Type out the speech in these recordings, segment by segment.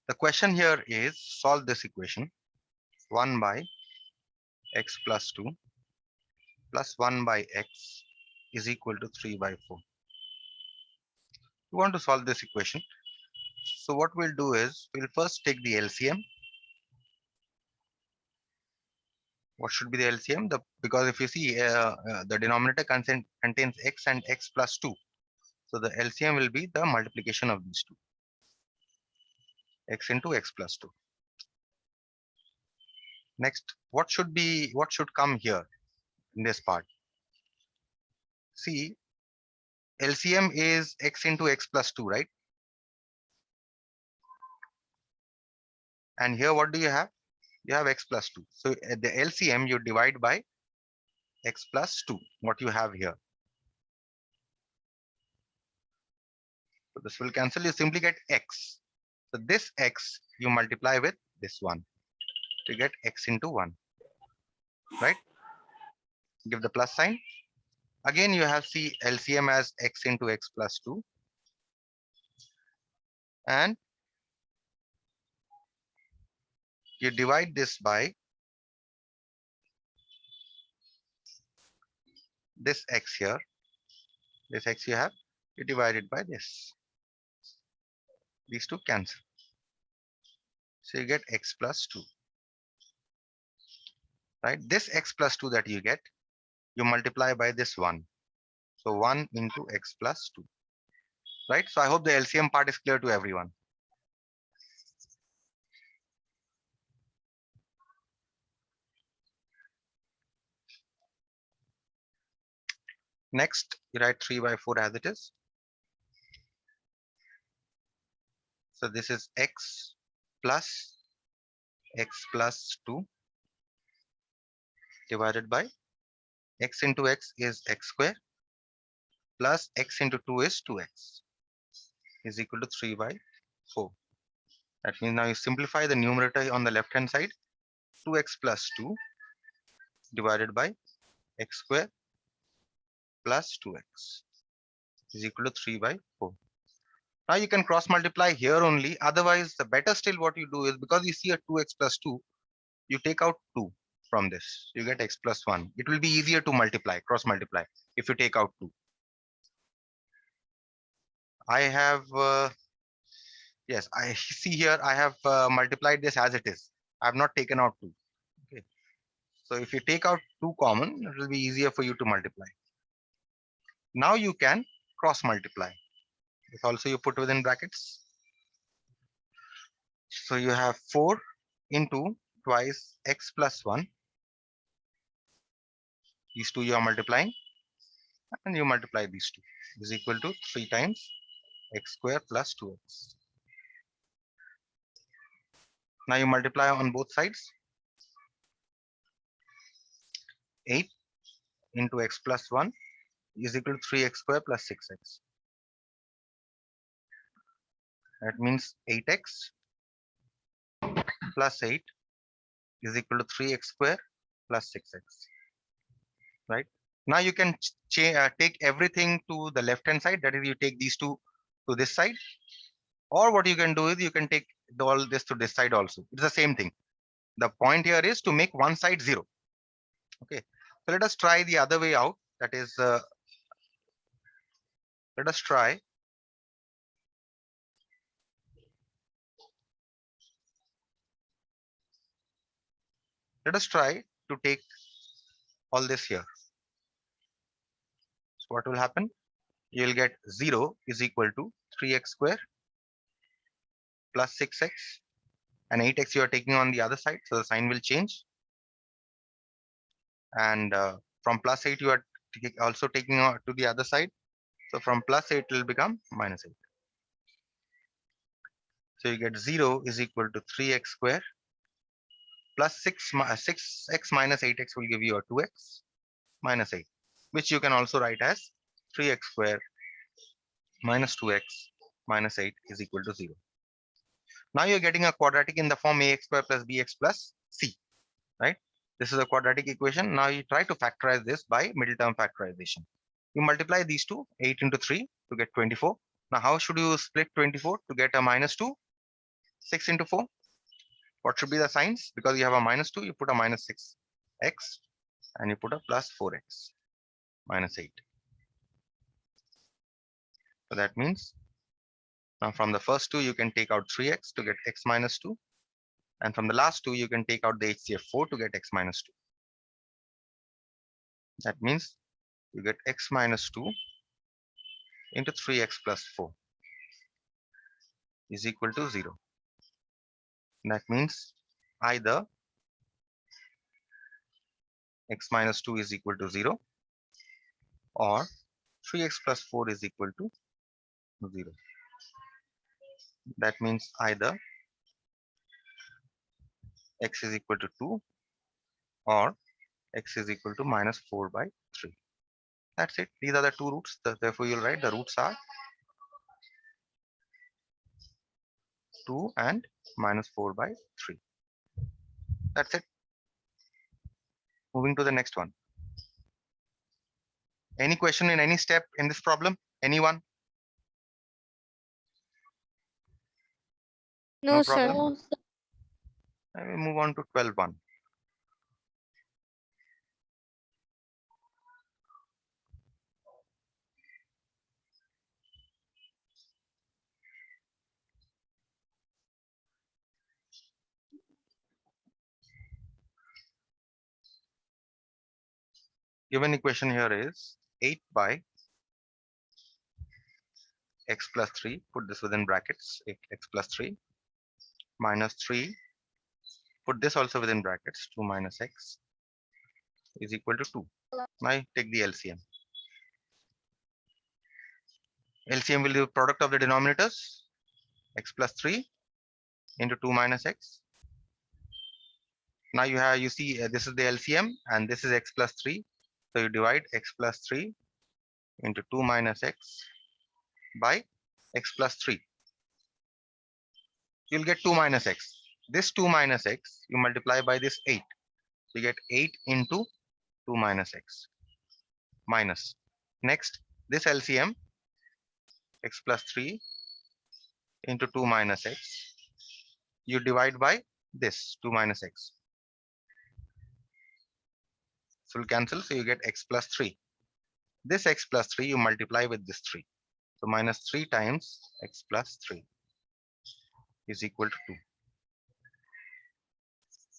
The question here is solve this equation 1 by x plus 2 plus 1 by x is equal to 3 by 4. We want to solve this equation. So what we'll do is we'll first take the LCM. What should be the LCM? Because if you see the denominator contains x and x plus 2. So the LCM will be the multiplication of these two. X into x plus 2. Next, what should come here in this part? See, LCM is x into x plus 2, right? And here what do you have? You have x plus 2. So at the LCM you divide by x plus 2, what you have here. So this will cancel, you simply get x. So this x you multiply with this one to get x into 1, right? Give the plus sign. Again you have C LCM as x into x plus 2, and you divide this by this x here. This x you have, you divide it by this. These two cancel. So you get x plus 2. Right? This x plus 2 that you get, you multiply by this 1. So 1 into x plus 2. Right? So I hope the LCM part is clear to everyone. Next, you write 3 by 4 as it is. So this is x plus 2 divided by x into x is x square plus x into 2 is 2x is equal to 3 by 4. That means now you simplify the numerator on the left hand side. 2x plus 2 divided by x square plus 2x is equal to 3 by 4. Now you can cross multiply here only. Otherwise, the better still what you do is, because you see a 2x plus 2, you take out 2 from this. You get x plus 1. It will be easier to multiply, cross multiply, if you take out 2. I have, yes, I see here I have multiplied this as it is. I have not taken out 2. Okay. So if you take out 2 common, it will be easier for you to multiply. Now you can cross multiply. This also you put within brackets. So you have 4 into twice x plus 1. These two you are multiplying, and you multiply these two is equal to 3 times x square plus 2x. Now you multiply on both sides. 8 into x plus 1 is equal to 3x square plus 6x. That means 8x plus 8 is equal to 3x square plus 6x. Right? Now you can take everything to the left hand side. That is, you take these two to this side. Or what you can do is you can take all this to this side also. It's the same thing. The point here is to make one side 0. Okay. So let us try the other way out. That is, let us try to take all this here. So what will happen? You will get 0 is equal to 3x square plus 6x, and 8x you are taking on the other side, so the sign will change. And from plus 8 you are also taking to the other side, so from plus 8 it will become minus 8. So you get 0 is equal to 3x square plus 6x minus 8x will give you a 2x minus 8, which you can also write as 3x square minus 2x minus 8 is equal to 0. Now you're getting a quadratic in the form ax square plus bx plus c, right? This is a quadratic equation. Now you try to factorize this by middle term factorization. You multiply these two, 8 into 3 to get 24. Now how should you split 24 to get a minus 2? 6 into 4. What should be the signs? Because you have a -2, you put a -6x and you put a +4x -8. So that means now from the first two, you can take out 3x to get x minus 2. And from the last two, you can take out the HCF 4 to get x minus 2. That means you get x minus 2 into 3x plus 4 is equal to 0. That means either x minus 2 is equal to 0 or 3x plus 4 is equal to 0. That means either x is equal to 2 or x is equal to -4/3. That's it. These are the two roots. Therefore, you'll write the roots are 2 and -4/3. That's it. Moving to the next one. Any question in any step in this problem? Anyone? No, No sir. problem. I will move on to 12.1. Given equation here is 8 by x plus 3. Put this within brackets. X plus 3 minus 3. Put this also within brackets. 2 minus x is equal to 2. Now I take the LCM. LCM will be the product of the denominators. X plus 3 into 2 minus x. Now you see this is the LCM and this is x plus 3. So you divide x plus 3 into 2 minus x by x plus 3. You'll get 2 minus x. This 2 minus x you multiply by this 8. So you get 8 into 2 minus x minus. Next, this LCM x plus 3 into 2 minus x. You divide by this 2 minus x. So will cancel. So you get x plus 3. This x plus 3 you multiply with this 3. So minus 3 times x plus 3 is equal to 2.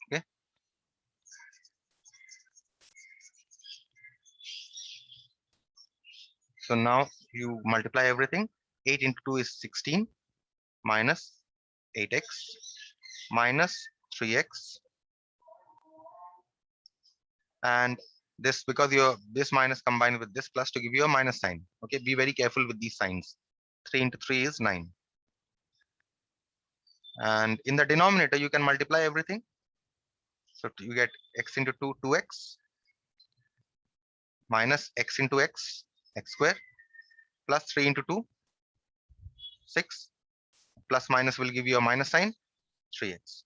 Okay. So now you multiply everything. 8 into 2 is 16 minus 8x minus 3x. And this, because you're this minus combined with this plus to give you a minus sign. Okay, be very careful with these signs. 3 into 3 is 9. And in the denominator, you can multiply everything. So you get x into 2, 2x minus x into x, x square plus 3 into 2, 6 plus minus will give you a minus sign, 3x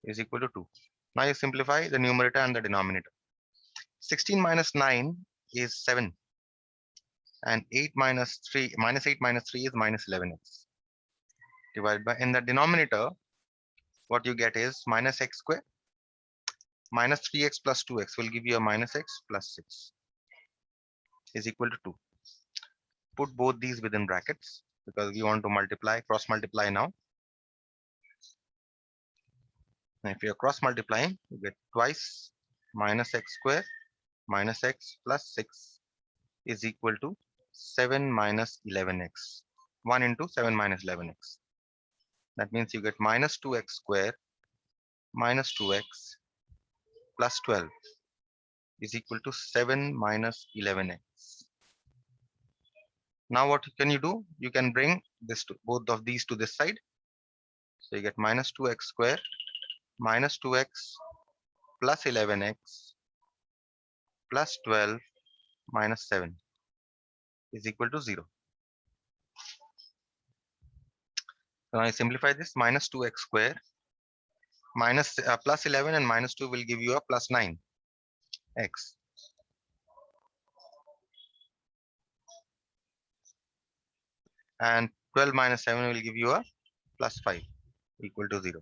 is equal to 2. Now you simplify the numerator and the denominator. 16 minus 9 is 7 and 8 minus 3 is minus 11x. Divided by, in the denominator, what you get is minus x square minus 3x plus 2x will give you a minus x plus 6 is equal to 2. Put both these within brackets because we want to multiply, cross multiply now. Now if you're cross multiplying, you get twice minus x square minus x plus 6 is equal to 7 minus 11x. 1 into 7 minus 11x. That means you get minus 2x square minus 2x plus 12 is equal to 7 minus 11x. Now what can you do? You can bring this to both of these to this side. So you get minus 2x square minus 2x plus 11x plus 12 minus 7 is equal to 0. So now I simplify this. Minus 2x square minus plus 11 and minus 2 will give you a plus 9x. And 12 minus 7 will give you a plus 5 equal to 0.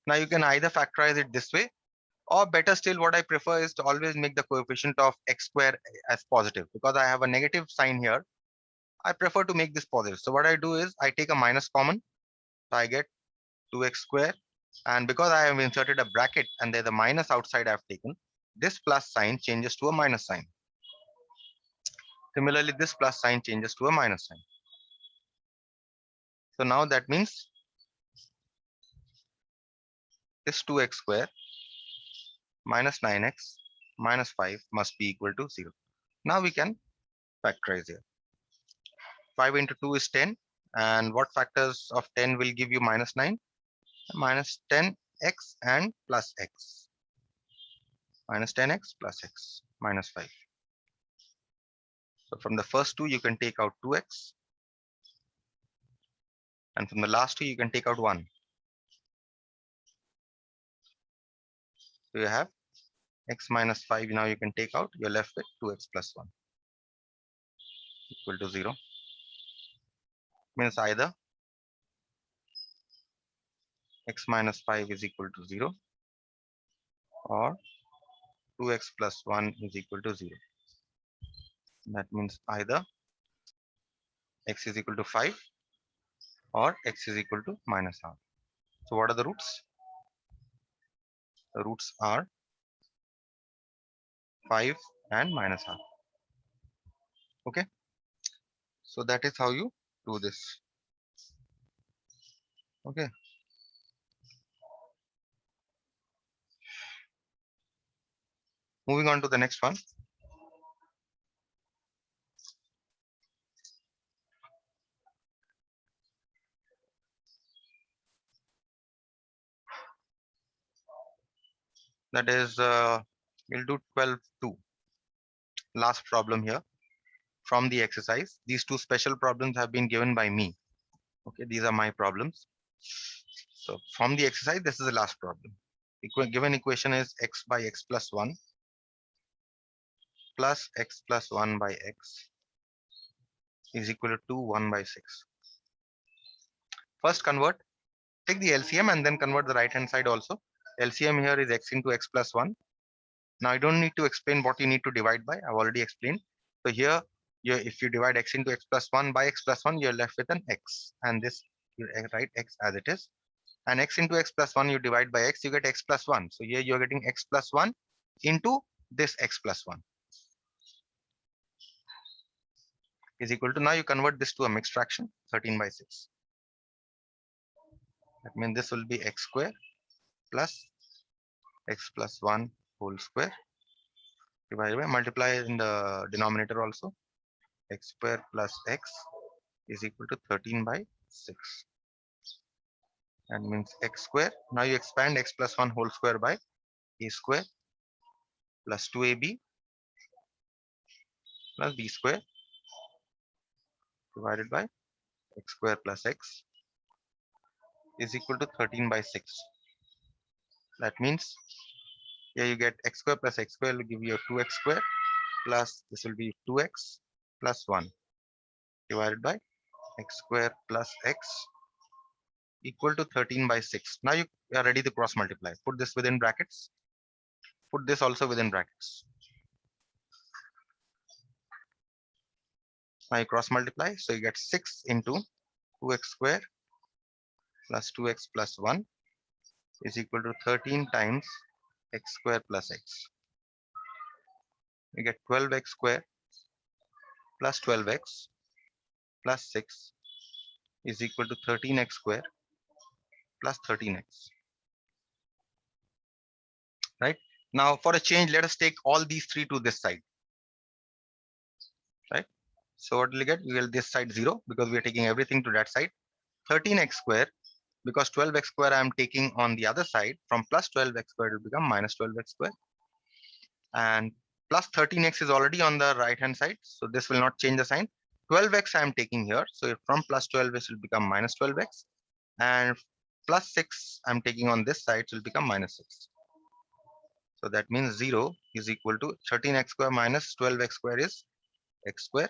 Now you can either factorize it this way, or better still, what I prefer is to always make the coefficient of x square as positive, because I have a negative sign here. I prefer to make this positive. So what I do is I take a minus common. So I get 2x square. And because I have inserted a bracket and there's a minus outside I've taken, this plus sign changes to a minus sign. Similarly, this plus sign changes to a minus sign. So now that means this 2x square minus 9x minus 5 must be equal to 0. Now we can factorize here. 5 into 2 is 10. And what factors of 10 will give you minus 9? Minus 10x and plus x. Minus 10x plus x minus 5. So from the first two, you can take out 2x. And from the last two, you can take out 1. So you have x minus 5. Now you can take out. You're left with 2x plus 1 equal to 0. Means either x minus 5 is equal to 0 or 2x plus 1 is equal to 0. That means either x is equal to 5 or x is equal to minus half. So what are the roots? The roots are 5 and minus half. Okay. So that is how you do this. Okay. Moving on to the next one. That is, we'll do 12-2. Last problem here from the exercise. These two special problems have been given by me. Okay, these are my problems. So from the exercise, this is the last problem. Given equation is x by x plus 1 plus x plus 1 by x is equal to 1 by 6. First convert, take the LCM and then convert the right hand side also. LCM here is x into x plus 1. Now I don't need to explain what you need to divide by. I've already explained. So here, if you divide x into x plus 1 by x plus 1, you're left with an x. And this, you write x as it is. And x into x plus 1, you divide by x, you get x plus 1. So here you're getting x plus 1 into this x plus 1 is equal to, now you convert this to a mixed fraction, 13 by 6. That means this will be x square plus x plus 1 whole square divided by, multiply in the denominator also, x square plus x is equal to 13 by 6. That means x square. Now you expand x plus 1 whole square by a square plus 2ab plus b square divided by x square plus x is equal to 13 by 6. That means here you get x square plus x square will give you a 2x square plus this will be 2x plus 1 divided by x square plus x equal to 13 by 6. Now you are ready to cross multiply. Put this within brackets. Put this also within brackets. Now you cross multiply. So you get 6 into 2x square plus 2x plus 1 is equal to 13 times x square plus x. You get 12x square plus 12x plus 6 is equal to 13x square plus 13x. Right? Now for a change, let us take all these three to this side. Right? So what will we get? We will this side 0 because we are taking everything to that side. 13x square, because 12x square I am taking on the other side, from plus 12x square it will become minus 12x square. And plus 13x is already on the right hand side, so this will not change the sign. 12x I am taking here, so from plus 12x will become minus 12x, and plus 6 I'm taking on this side, so it will become minus 6. So that means 0 is equal to 13x square minus 12x square is x square.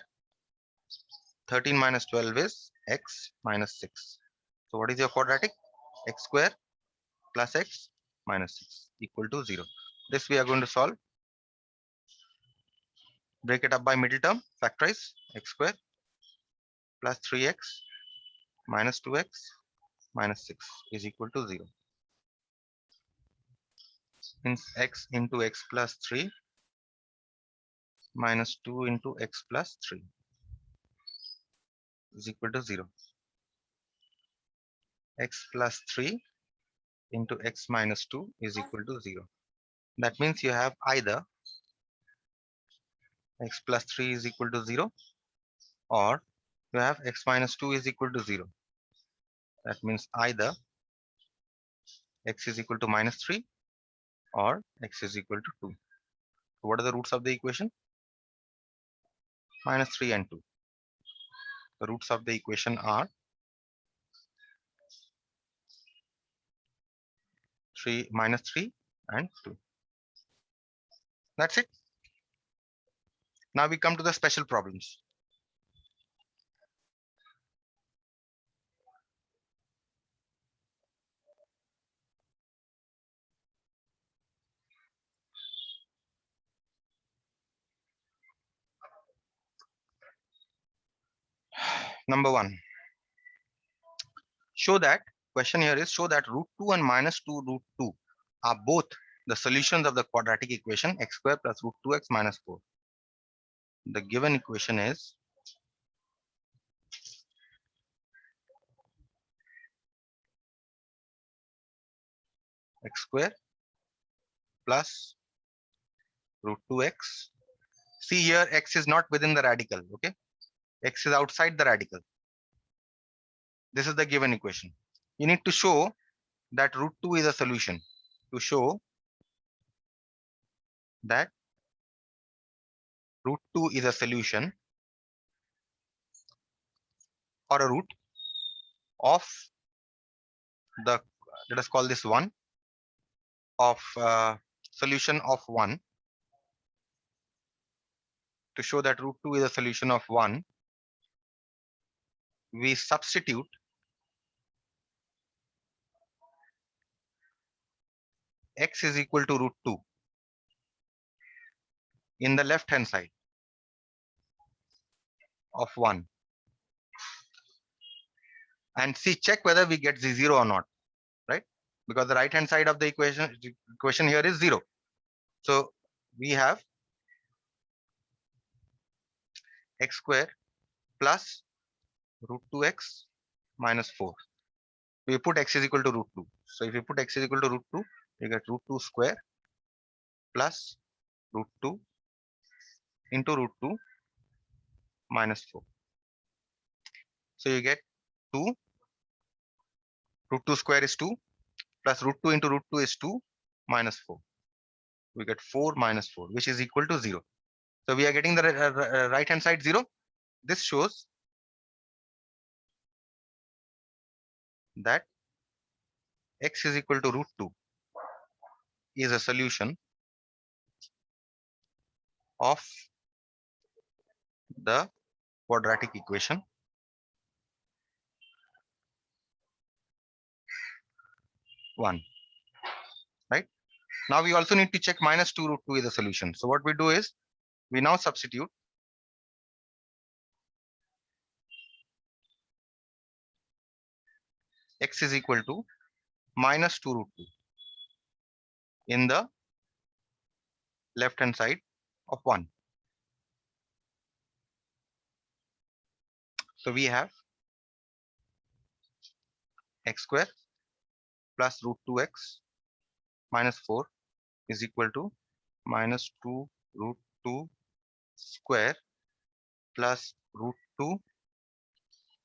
13 minus 12 is x minus 6. So what is your quadratic? x square plus x minus 6 equal to 0. This we are going to solve. Break it up by middle term, factorize x square plus 3x minus 2x minus 6 is equal to 0. Means x into x plus 3 minus 2 into x plus 3 is equal to 0. X plus 3 into x minus 2 is equal to 0. That means you have either x plus 3 is equal to 0 or you have x minus 2 is equal to 0. That means either x is equal to minus 3 or x is equal to 2. So what are the roots of the equation? Minus 3 and 2. The roots of the equation are 3 minus 3 and 2. That's it. Now we come to the special problems. Number 1. Show that, question here is show that root 2 and minus 2 root 2 are both the solutions of the quadratic equation x square plus root 2x minus 4. The given equation is x square plus root 2x. See here, x is not within the radical, okay? X is outside the radical. This is the given equation. You need to show that root 2 is a solution. To show that root 2 is a solution or a root of the, let us call this 1, of solution of 1. To show that root 2 is a solution of 1, we substitute x is equal to root 2 in the left hand side of 1 and see, check whether we get 0 or not, right? Because the right hand side of the equation here is 0. So we have x square plus root 2x minus 4. We put x is equal to root 2. So if you put x is equal to root 2, you get root 2 square plus root 2 into root 2 minus 4. So you get 2, root 2 square is 2, plus root 2 into root 2 is 2 minus 4. We get 4 minus 4, which is equal to 0. So we are getting the right hand side 0. This shows that x is equal to root 2 is a solution of the quadratic equation one, right? Now we also need to check minus 2 root 2 is a solution. So what we do is we now substitute x is equal to minus 2 root 2 in the left hand side of 1. So we have x square plus root 2x minus 4 is equal to minus 2 root 2 square plus root 2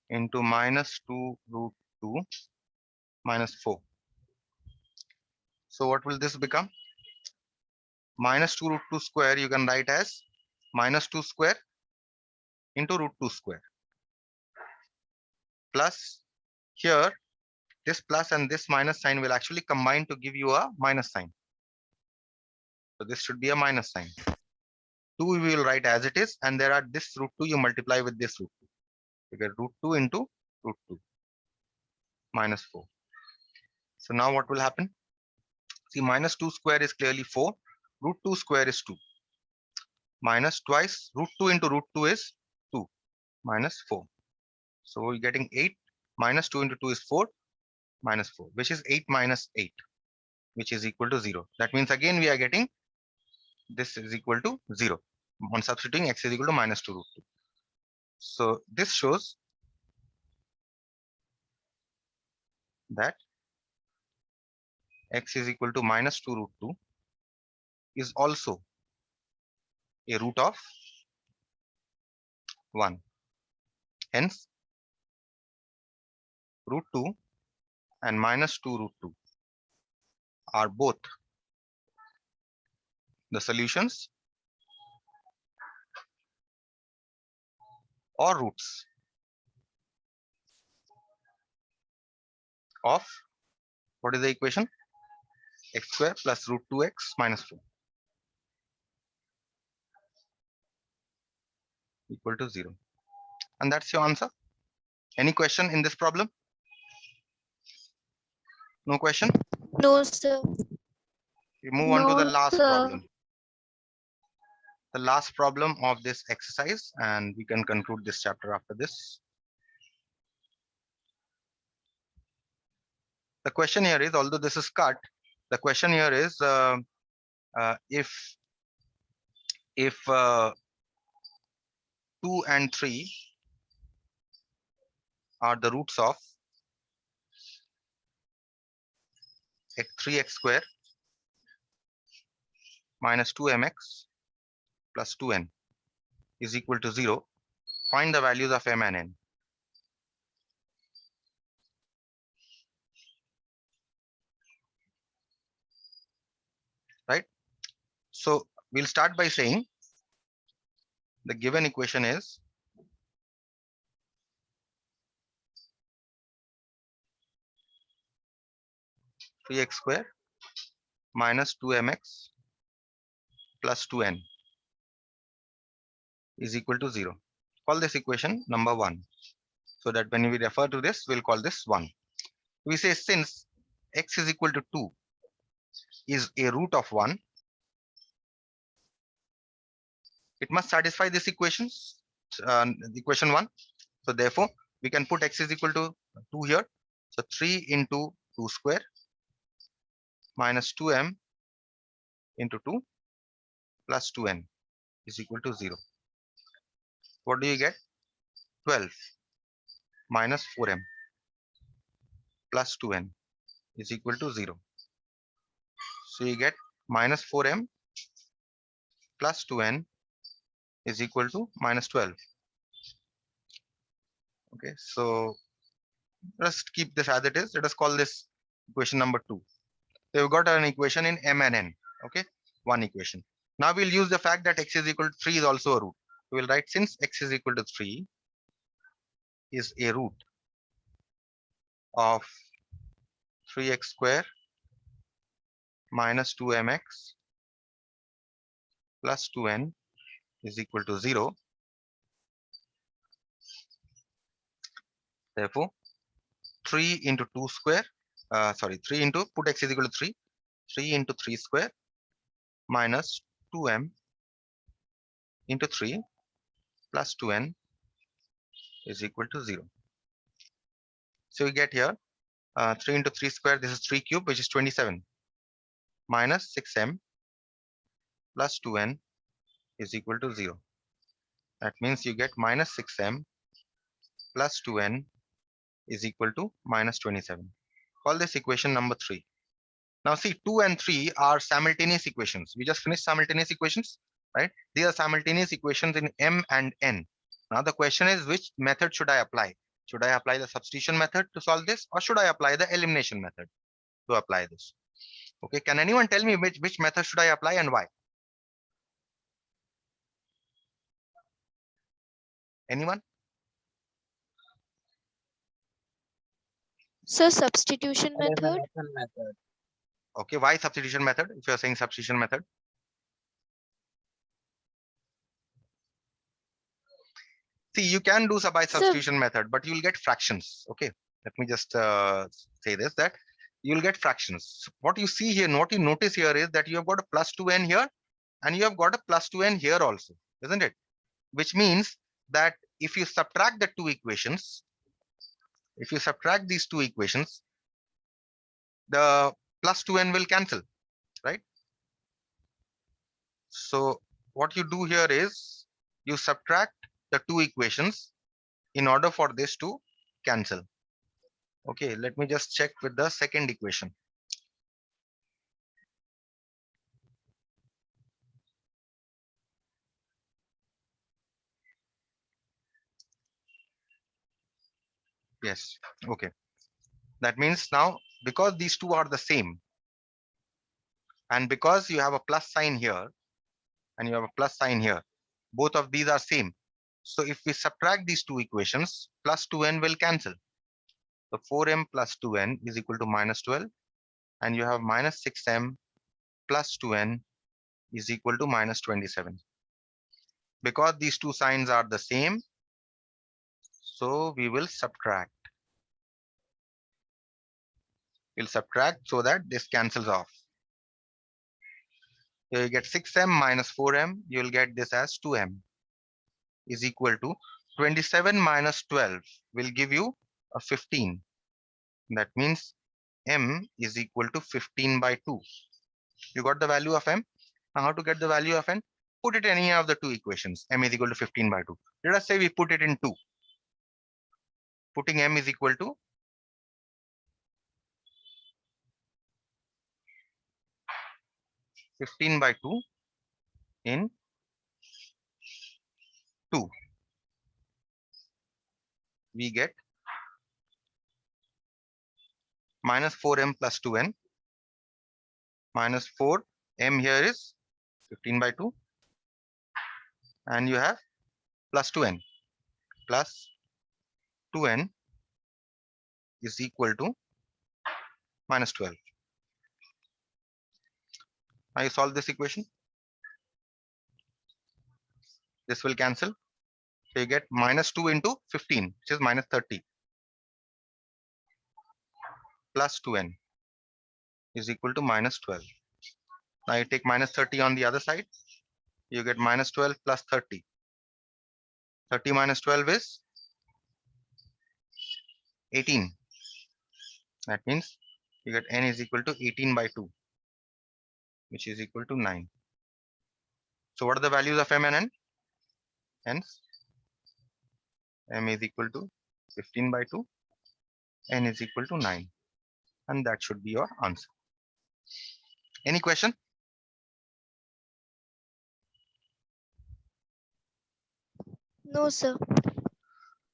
into minus 2 root 2 minus 4. So what will this become? Minus 2 root 2 square you can write as minus 2 square into root 2 square. Plus here this plus and this minus sign will actually combine to give you a minus sign. So this should be a minus sign. 2 we will write as it is, and there are this root 2 you multiply with this root 2. You get root 2 into root 2 minus 4. So now what will happen? See, minus 2 square is clearly 4. Root 2 square is 2. Minus twice root 2 into root 2 is 2 minus 4. So we're getting 8 minus 2 into 2 is 4 minus 4, which is 8 minus 8, which is equal to 0. That means again we are getting this is equal to 0 on substituting x is equal to minus 2 root 2. So this shows that x is equal to minus 2 root 2 is also a root of 1. Hence, root 2 and minus 2 root 2 are both the solutions or roots of what is the equation? X square plus root 2x minus 4 equal to 0. And that's your answer. Any question in this problem? No question? No, sir. We move on to the No, last sir. problem. The last problem of this exercise, and we can conclude this chapter after this. The question here is, although this is cut, the question here is if 2 and 3 are the roots of 3x square minus 2mx plus 2n is equal to 0, find the values of m and n. Right? So we'll start by saying the given equation is three x square minus 2mx plus 2n is equal to 0. Call this equation number 1. So that when we refer to this, we'll call this 1. We say since x is equal to 2 is a root of 1, it must satisfy this equations, equation 1. So therefore, we can put x is equal to 2 here. So 3 into 2 square minus 2m into 2 plus 2n is equal to 0. What do you get? 12 minus 4m plus 2n is equal to 0. So you get minus 4m plus 2n is equal to minus 12. Okay, so let's keep this as it is. Let us call this equation number 2. So we've got an equation in m and n. Okay, one equation. Now we'll use the fact that x is equal to 3 is also a root. We will write since x is equal to 3 is a root of 3x square minus 2mx plus 2n is equal to 0. Therefore, 3 into 2 square, 3 into, put x is equal to 3, 3 into 3 square minus 2m into 3 plus 2n is equal to 0. So we get here 3 into 3 square, this is 3 cube, which is 27, minus 6m plus 2n is equal to 0. That means you get minus 6m plus 2n is equal to minus 27. Call this equation number 3. Now see, 2 and 3 are simultaneous equations. We just finished simultaneous equations, right? These are simultaneous equations in m and n. Now the question is, which method should I apply? Should I apply the substitution method to solve this, or should I apply the elimination method to apply this? Okay, can anyone tell me which method should I apply and why? Anyone? So substitution method. Okay, why substitution method? If you're saying substitution method. See, you can do by substitution method, but you'll get fractions. Okay, let me just say this, that you'll get fractions. What you see here, what you notice here is that you have got a plus 2n here and you have got a plus 2n here also, isn't it? Which means that if you subtract the two equations, if you subtract these two equations, the plus 2n will cancel, right? So what you do here is you subtract the two equations in order for this to cancel. Okay, let me just check with the second equation. Yes, okay. That means now, because these two are the same, and because you have a plus sign here, and you have a plus sign here, both of these are same. So if we subtract these two equations, plus 2n will cancel. So 4m plus 2n is equal to minus 12, and you have minus 6m plus 2n is equal to minus 27. Because these two signs are the same, so we will subtract. We'll subtract so that this cancels off. Here you get 6m minus 4m, you will get this as 2m is equal to 27 minus 12 will give you a 15. That means m is equal to 15 by 2. You got the value of m. Now how to get the value of n? Put it in any of the two equations. M is equal to 15 by 2. Let us say we put it in 2. Putting m is equal to 15 by 2 in 2. We get minus 4m plus 2n. Minus 4m here is 15 by 2. And you have plus 2n. Plus 2n is equal to minus 12. Now you solve this equation. This will cancel. So you get minus 2 into 15, which is minus 30. Plus 2n is equal to minus 12. Now you take minus 30 on the other side. You get minus 12 plus 30. 30 minus 12 is 18. That means you get n is equal to 18 by 2, which is equal to 9. So what are the values of m and n? Hence, m is equal to 15 by 2, n is equal to 9. And that should be your answer. Any question? No, sir.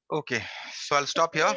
Okay, so I'll stop here.